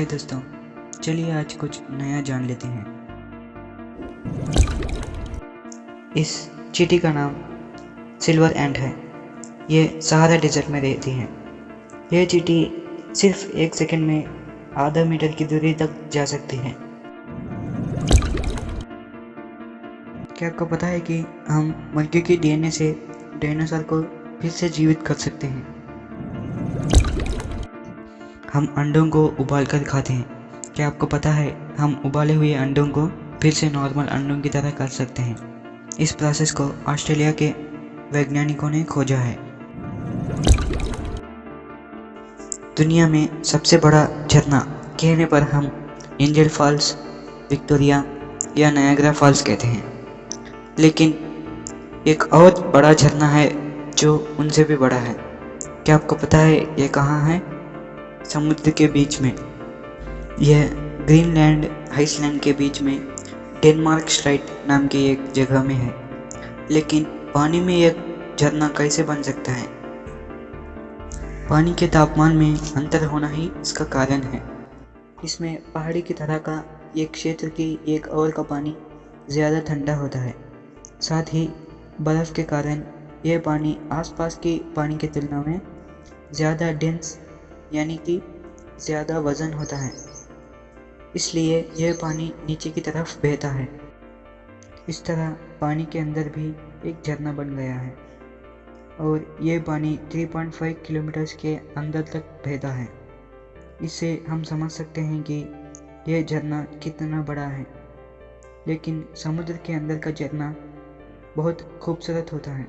दोस्तों, चलिए आज कुछ नया जान लेते हैं। इस चींटी का नाम सिल्वर एंट है। ये सहारा डेजर्ट में रहती है। यह चींटी सिर्फ 1 सेकंड में आधा मीटर की दूरी तक जा सकती है। क्या आपको पता है कि हम मुर्गी की डीएनए से डायनासोर को फिर से जीवित कर सकते हैं? हम अंडों को उबालकर खाते हैं। क्या आपको पता है हम उबाले हुए अंडों को फिर से नॉर्मल अंडों की तरह कर सकते हैं? इस प्रोसेस को ऑस्ट्रेलिया के वैज्ञानिकों ने खोजा है। दुनिया में सबसे बड़ा झरना कहने पर हम एंजल फॉल्स, विक्टोरिया या नायग्रा फॉल्स कहते हैं, लेकिन एक और बड़ा झरना है जो उनसे भी बड़ा है। क्या आपको पता है ये कहाँ है? समुद्र के बीच में। यह ग्रीनलैंड आइसलैंड के बीच में डेनमार्क स्ट्राइट नाम की एक जगह में है। लेकिन पानी में एक झरना कैसे बन सकता है? पानी के तापमान में अंतर होना ही इसका कारण है। इसमें पहाड़ी की तरह का एक क्षेत्र की एक ओर का पानी ज़्यादा ठंडा होता है। साथ ही बर्फ़ के कारण यह पानी आसपास की पानी की तुलना में ज़्यादा डेंस यानी कि ज़्यादा वज़न होता है, इसलिए यह पानी नीचे की तरफ बहता है। इस तरह पानी के अंदर भी एक झरना बन गया है और यह पानी 3.5 किलोमीटर के अंदर तक बहता है। इससे हम समझ सकते हैं कि यह झरना कितना बड़ा है। लेकिन समुद्र के अंदर का झरना बहुत खूबसूरत होता है।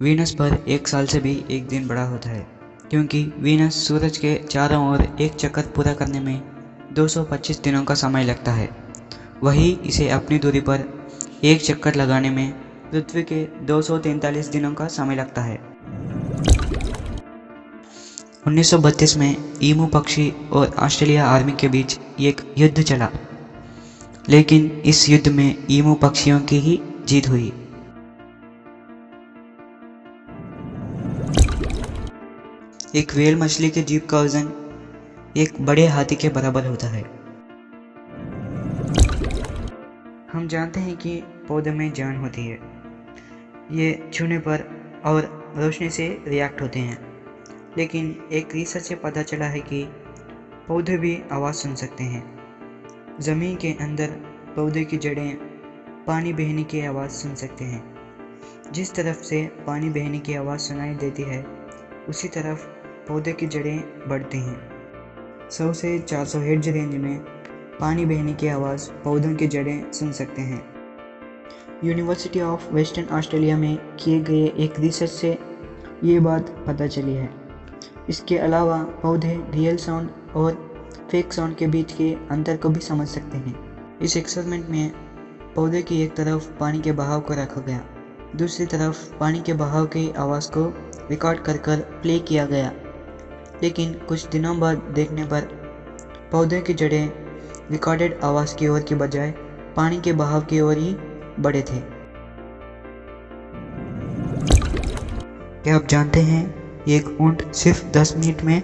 वीनस पर 1 साल से भी एक दिन बड़ा होता है, क्योंकि वीनस सूरज के चारों ओर एक चक्कर पूरा करने में 225 दिनों का समय लगता है। वही इसे अपनी दूरी पर एक चक्कर लगाने में पृथ्वी के 243 दिनों का समय लगता है। 1932 में ईमू पक्षी और ऑस्ट्रेलिया आर्मी के बीच एक युद्ध चला, लेकिन इस युद्ध में ईमू पक्षियों की ही जीत हुई। एक व्हेल मछली के जीभ का वजन एक बड़े हाथी के बराबर होता है। हम जानते हैं कि पौधे में जान होती है। ये छूने पर और रोशनी से रिएक्ट होते हैं, लेकिन एक रिसर्च से पता चला है कि पौधे भी आवाज़ सुन सकते हैं। ज़मीन के अंदर पौधे की जड़ें पानी बहने की आवाज़ सुन सकते हैं। जिस तरफ से पानी बहने की आवाज़ सुनाई देती है, उसी तरफ पौधे की जड़ें बढ़ती हैं। 100 से 400 हर्ट्ज रेंज में पानी बहने की आवाज़ पौधों की जड़ें सुन सकते हैं। यूनिवर्सिटी ऑफ वेस्टर्न ऑस्ट्रेलिया में किए गए एक रिसर्च से ये बात पता चली है। इसके अलावा पौधे रियल साउंड और फेक साउंड के बीच के अंतर को भी समझ सकते हैं। इस एक्सपेरिमेंट में पौधे की एक तरफ पानी के बहाव को रखा गया, दूसरी तरफ पानी के बहाव की आवाज़ को रिकॉर्ड कर प्ले किया गया। लेकिन कुछ दिनों बाद देखने पर पौधे की जड़ें रिकॉर्डेड आवाज़ की ओर की बजाय पानी के बहाव की ओर ही बढ़े थे। क्या आप जानते हैं एक ऊंट सिर्फ 10 मिनट में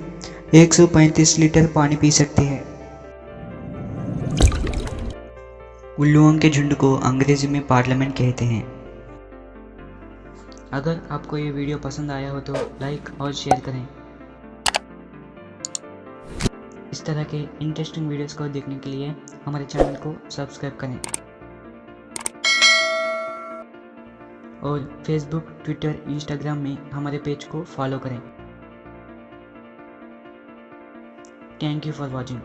135 लीटर पानी पी सकती है? उल्लुओं के झुंड को अंग्रेजी में पार्लियामेंट कहते हैं। अगर आपको ये वीडियो पसंद आया हो तो लाइक और शेयर करें। इस तरह के इंटरेस्टिंग वीडियोस को देखने के लिए हमारे चैनल को सब्सक्राइब करें और फेसबुक, ट्विटर, इंस्टाग्राम में हमारे पेज को फॉलो करें। Thank you for watching.